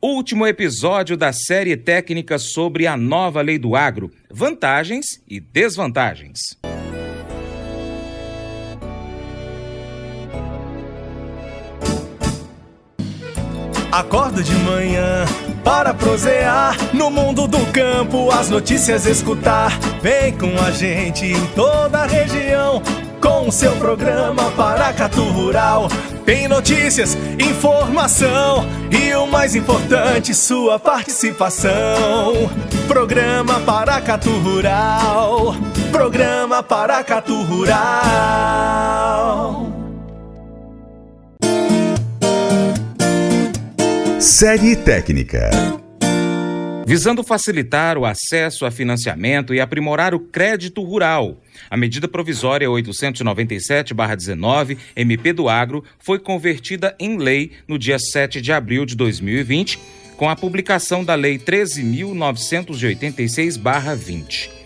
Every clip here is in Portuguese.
Último episódio da série técnica sobre a nova lei do agro, vantagens e desvantagens. Acordo de manhã para prosear no mundo do campo, as notícias escutar. Vem com a gente em toda a região com o seu programa Paracatu Rural. Tem notícias, informação e o mais importante, sua participação. Programa Paracatu Rural. Programa Paracatu Rural. Série técnica. Visando facilitar o acesso a financiamento e aprimorar o crédito rural, a medida provisória 897/19, MP do Agro, foi convertida em lei no dia 7 de abril de 2020, com a publicação da Lei 13.986/20.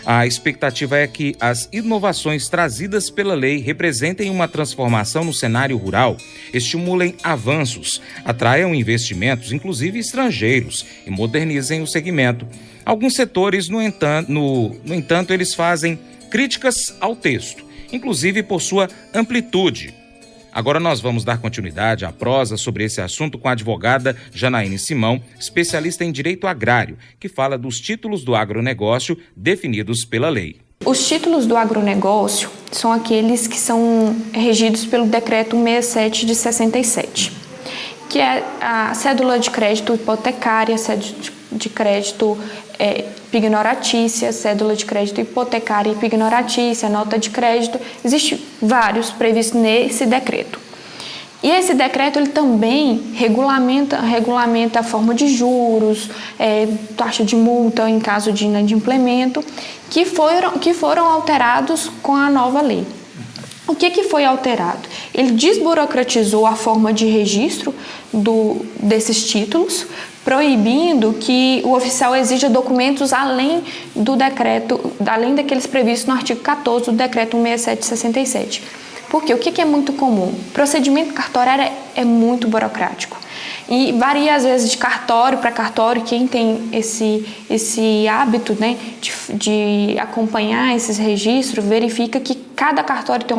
A expectativa é que as inovações trazidas pela lei representem uma transformação no cenário rural, estimulem avanços, atraiam investimentos, inclusive estrangeiros, e modernizem o segmento. Alguns setores, no entanto, eles fazem críticas ao texto, inclusive por sua amplitude. Agora nós vamos dar continuidade à prosa sobre esse assunto com a advogada Janaíne Simão, especialista em direito agrário, que fala dos títulos do agronegócio definidos pela lei. Os títulos do agronegócio são aqueles que são regidos pelo Decreto 67 de 67, que é a cédula de crédito hipotecária, cédula de crédito pignoratícia, cédula de crédito hipotecária e pignoratícia, nota de crédito. Existem vários previstos nesse decreto. E esse decreto ele também regulamenta a forma de juros, taxa de multa em caso de inadimplemento, que foram alterados com a nova lei. O que foi alterado? Ele desburocratizou a forma de registro desses títulos, proibindo que o oficial exija documentos além do decreto, além daqueles previstos no artigo 14 do decreto 67 de 67. Porque o que é muito comum? O procedimento cartorário é muito burocrático e varia às vezes de cartório para cartório. Quem tem esse hábito, né, de acompanhar esses registros, verifica que cada cartório tem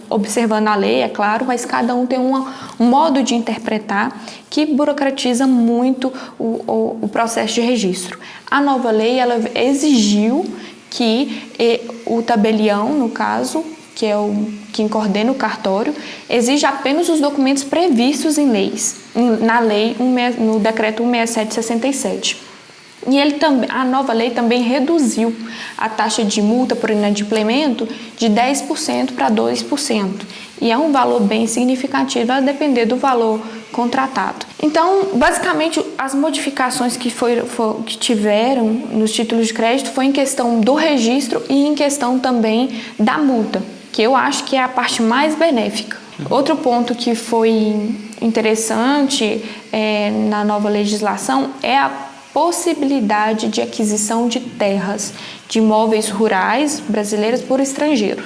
observando a lei, é claro, mas cada um tem um modo de interpretar que burocratiza muito o processo de registro. A nova lei ela exigiu que o tabelião, no caso, que é quem coordena o cartório, exige apenas os documentos previstos em leis, na lei, no decreto 67 de 67. E a nova lei também reduziu a taxa de multa por inadimplemento de 10% para 2%. E é um valor bem significativo, a depender do valor contratado. Então, basicamente, as modificações que tiveram nos títulos de crédito foi em questão do registro e em questão também da multa, que eu acho que é a parte mais benéfica. Outro ponto que foi interessante na nova legislação é a possibilidade de aquisição de terras, de imóveis rurais brasileiros por estrangeiro.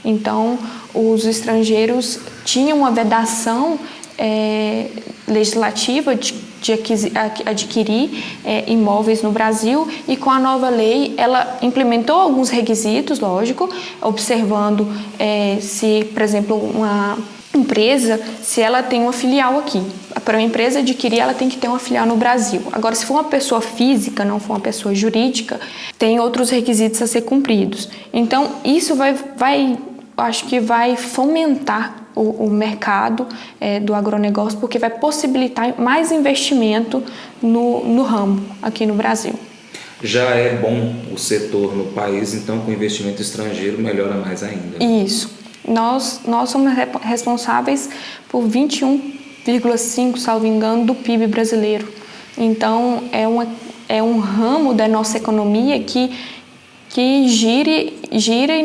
Então, os estrangeiros tinham uma vedação legislativa de adquirir imóveis no Brasil, e com a nova lei ela implementou alguns requisitos, lógico, observando se, por exemplo, uma empresa, se ela tem uma filial aqui. Para uma empresa adquirir, ela tem que ter uma filial no Brasil. Agora, se for uma pessoa física, não for uma pessoa jurídica, tem outros requisitos a ser cumpridos. Então, isso acho que vai fomentar o mercado do agronegócio, porque vai possibilitar mais investimento no ramo aqui no Brasil. Já é bom o setor no país, então com investimento estrangeiro melhora mais ainda. Isso. Nós somos responsáveis por 21,5%, salvo engano, do PIB brasileiro. Então, é um ramo da nossa economia que gira e,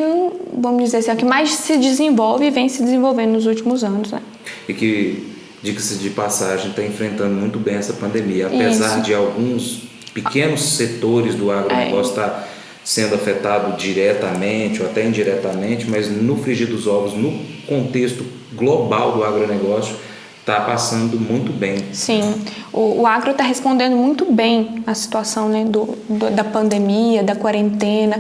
vamos dizer assim, é o que mais se desenvolve e vem se desenvolvendo nos últimos anos, né? E que, diga-se de passagem, está enfrentando muito bem essa pandemia, apesar de alguns pequenos setores do agronegócio estar sendo afetado diretamente ou até indiretamente, mas no frigir dos ovos, no contexto global do agronegócio, está passando muito bem. Sim, o agro está respondendo muito bem à situação, né, da pandemia, da quarentena,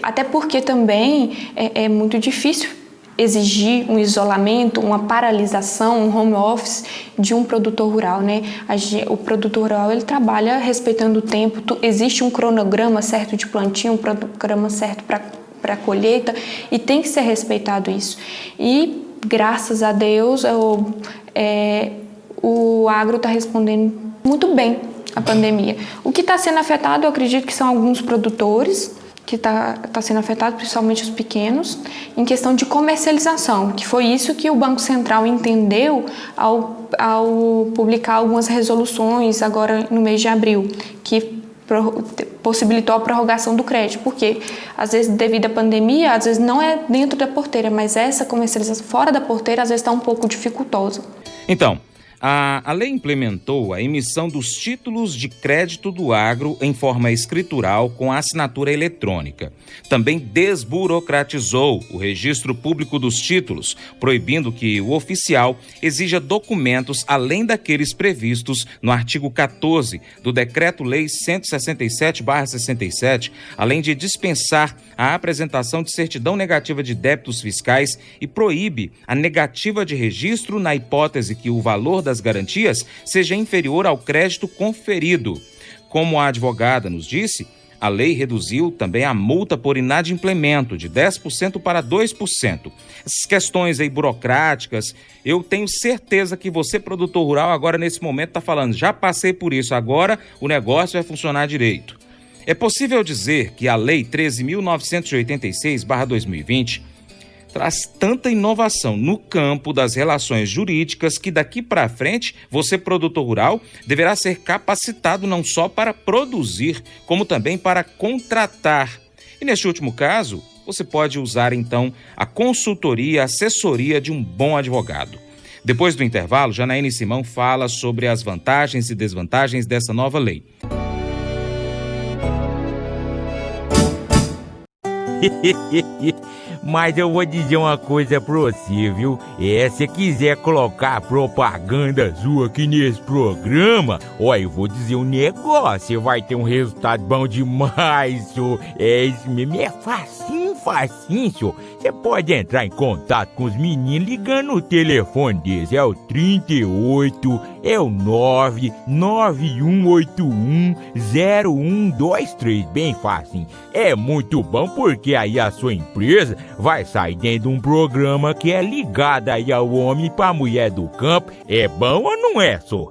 até porque também é muito difícil exigir um isolamento, uma paralisação, um home office de um produtor rural, né? O produtor rural, ele trabalha respeitando o tempo, existe um cronograma certo de plantio, um cronograma certo para colheita, e tem que ser respeitado isso. E graças a Deus, o agro está respondendo muito bem à pandemia. O que está sendo afetado, eu acredito que são alguns produtores, que está sendo afetado, principalmente os pequenos, em questão de comercialização, que foi isso que o Banco Central entendeu ao publicar algumas resoluções agora no mês de abril, que possibilitou a prorrogação do crédito, porque às vezes devido à pandemia, às vezes não é dentro da porteira, mas essa comercialização fora da porteira às vezes está um pouco dificultosa. Então, a lei implementou a emissão dos títulos de crédito do agro em forma escritural com assinatura eletrônica. Também desburocratizou o registro público dos títulos, proibindo que o oficial exija documentos além daqueles previstos no artigo 14 do Decreto-Lei 167/67, além de dispensar a apresentação de certidão negativa de débitos fiscais e proíbe a negativa de registro na hipótese que o valor das garantias seja inferior ao crédito conferido. Como a advogada nos disse, a lei reduziu também a multa por inadimplemento de 10% para 2%. Essas questões aí burocráticas, eu tenho certeza que você, produtor rural, agora nesse momento está falando, já passei por isso, agora o negócio vai funcionar direito. É possível dizer que a Lei 13.986/2020 traz tanta inovação no campo das relações jurídicas que daqui para frente você, produtor rural, deverá ser capacitado não só para produzir, como também para contratar. E neste último caso, você pode usar então a consultoria, a assessoria de um bom advogado. Depois do intervalo, Janaína Simão fala sobre as vantagens e desvantagens dessa nova lei. Mas eu vou dizer uma coisa pra você, viu? Se quiser colocar propaganda sua aqui nesse programa, eu vou dizer um negócio, você vai ter um resultado bom demais, senhor. Isso mesmo, é facinho, senhor. Você pode entrar em contato com os meninos ligando no telefone deles, é o 38, é o 991810123, bem facinho. É muito bom porque aí a sua empresa vai sair dentro de um programa que é ligado aí ao homem para a mulher do campo. É bom ou não é, só?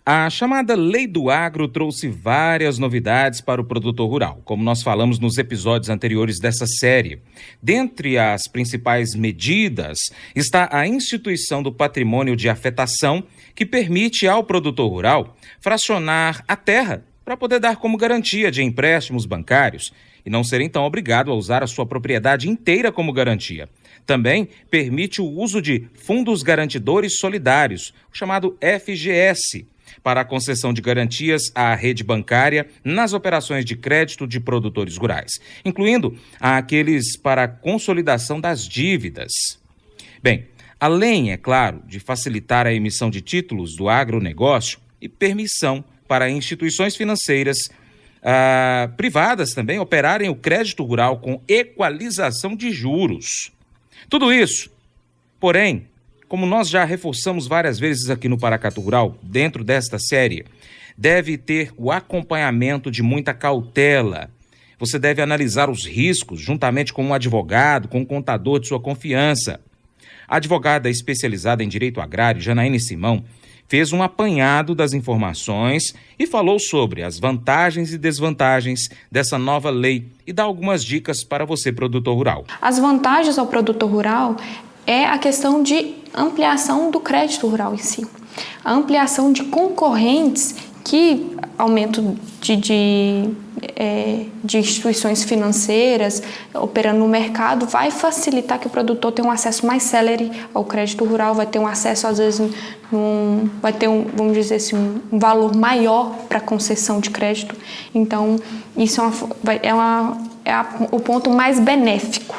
A chamada Lei do Agro trouxe várias novidades para o produtor rural, como nós falamos nos episódios anteriores dessa série. Dentre as principais medidas está a instituição do patrimônio de afetação, que permite ao produtor rural fracionar a terra para poder dar como garantia de empréstimos bancários e não ser então obrigado a usar a sua propriedade inteira como garantia. Também permite o uso de fundos garantidores solidários, o chamado FGS, para a concessão de garantias à rede bancária nas operações de crédito de produtores rurais, incluindo aqueles para a consolidação das dívidas. Bem, além, é claro, de facilitar a emissão de títulos do agronegócio e permissão para instituições financeiras privadas também operarem o crédito rural com equalização de juros. Tudo isso, porém, como nós já reforçamos várias vezes aqui no Paracatu Rural, dentro desta série, deve ter o acompanhamento de muita cautela. Você deve analisar os riscos juntamente com um advogado, com um contador de sua confiança. A advogada especializada em direito agrário, Janaína Simão, fez um apanhado das informações e falou sobre as vantagens e desvantagens dessa nova lei e dá algumas dicas para você, produtor rural. As vantagens ao produtor rural é a questão de ampliação do crédito rural em si. A ampliação de concorrentes, que aumento de instituições financeiras operando no mercado vai facilitar que o produtor tenha um acesso mais célere ao crédito rural, vai ter um acesso, às vezes, vai ter vamos dizer assim, um valor maior para concessão de crédito. Então, isso o ponto mais benéfico,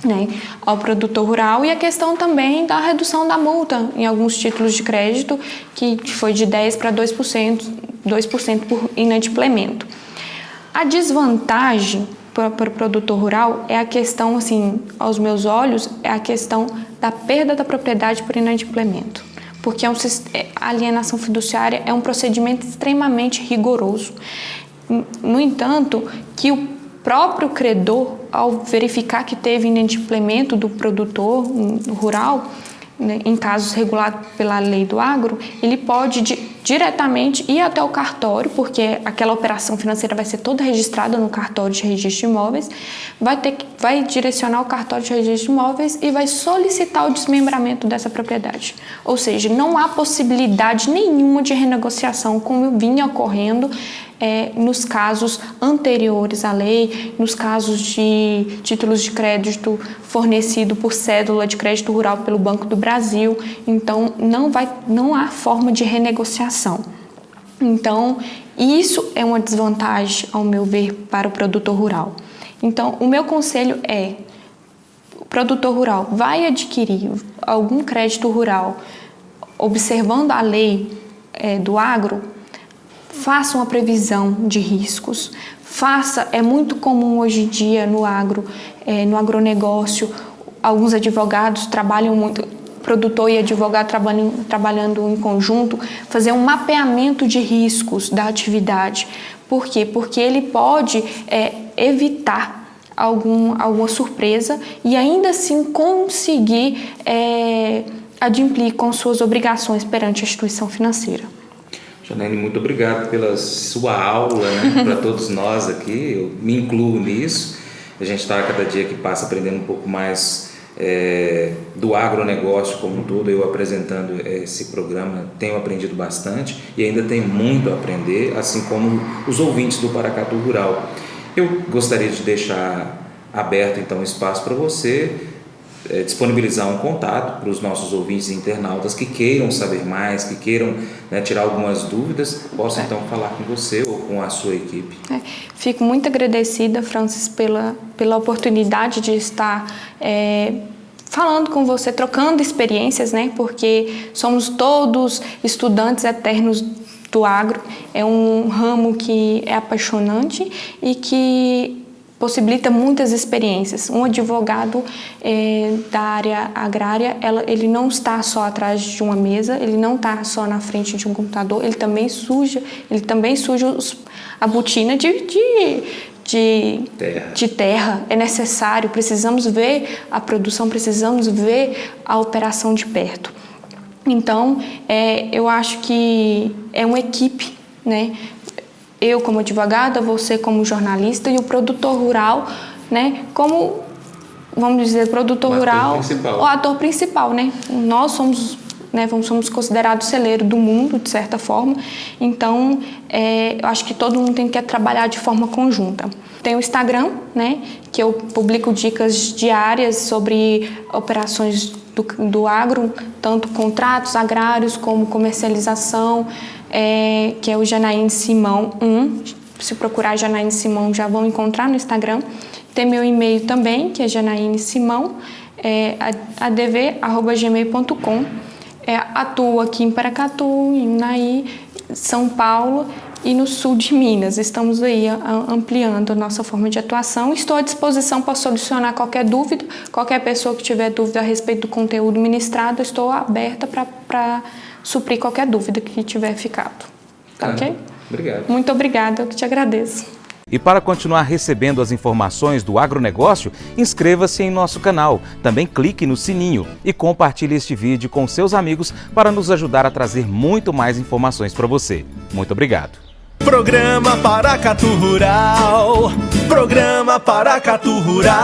né, ao produtor rural, e a questão também da redução da multa em alguns títulos de crédito, que foi de 10% para 2% por inadimplemento. A desvantagem para o produtor rural é a questão, assim, aos meus olhos, é a questão da perda da propriedade por inadimplemento, porque a alienação fiduciária é um procedimento extremamente rigoroso. No entanto, que o próprio credor, ao verificar que teve inadimplemento do produtor rural, né, em casos regulados pela lei do agro, ele pode diretamente ir até o cartório, porque aquela operação financeira vai ser toda registrada no cartório de registro de imóveis, vai direcionar o cartório de registro de imóveis e vai solicitar o desmembramento dessa propriedade. Ou seja, não há possibilidade nenhuma de renegociação, como vinha ocorrendo nos casos anteriores à lei, nos casos de títulos de crédito fornecido por cédula de crédito rural pelo Banco do Brasil. Então, não há forma de renegociação. Então, isso é uma desvantagem, ao meu ver, para o produtor rural. Então, o meu conselho é: o produtor rural vai adquirir algum crédito rural observando a lei do agro, faça uma previsão de riscos, é muito comum hoje em dia no agro, no agronegócio, alguns advogados trabalham muito, produtor e advogado trabalhando em conjunto, fazer um mapeamento de riscos da atividade. Por quê? Porque ele pode evitar alguma surpresa e ainda assim conseguir adimplir com suas obrigações perante a instituição financeira. Janaíne, muito obrigado pela sua aula, né, para todos nós aqui, eu me incluo nisso. A gente está cada dia que passa aprendendo um pouco mais do agronegócio como um todo. Eu apresentando esse programa tenho aprendido bastante e ainda tenho muito a aprender, assim como os ouvintes do Paracatu Rural. Eu gostaria de deixar aberto então espaço para você disponibilizar um contato para os nossos ouvintes e internautas que queiram saber mais, que queiram, né, tirar algumas dúvidas, possam então falar com você ou com a sua equipe. Fico muito agradecida, Francis, pela oportunidade de estar falando com você, trocando experiências, né, porque somos todos estudantes eternos do agro. É um ramo que é apaixonante e que possibilita muitas experiências. Um advogado da área agrária, ele não está só atrás de uma mesa, ele não está só na frente de um computador, ele também suja a botina de terra. É necessário, precisamos ver a produção, precisamos ver a operação de perto. Então, eu acho que é uma equipe, né? Eu como advogada, você como jornalista e o produtor rural, né, como, vamos dizer, produtor rural, o ator principal, né? Nós somos, né, somos considerados celeiro do mundo, de certa forma. Então, eu acho que todo mundo tem que trabalhar de forma conjunta. Tem o Instagram, né, que eu publico dicas diárias sobre operações do agro, tanto contratos agrários como comercialização, que é o Janaíne Simão 1. Se procurar Janaíne Simão, já vão encontrar no Instagram. Tem meu e-mail também, que é janainesimão, adv@gmail.com. Atuo aqui em Paracatu, em Unai, São Paulo e no sul de Minas. Estamos aí ampliando a nossa forma de atuação. Estou à disposição para solucionar qualquer dúvida. Qualquer pessoa que tiver dúvida a respeito do conteúdo ministrado, estou aberta para suprir qualquer dúvida que tiver ficado. Tá, ok? Obrigado. Muito obrigada, eu que te agradeço. E para continuar recebendo as informações do agronegócio, inscreva-se em nosso canal. Também clique no sininho e compartilhe este vídeo com seus amigos para nos ajudar a trazer muito mais informações para você. Muito obrigado. Programa Paracatu Rural. Programa Paracatu Rural.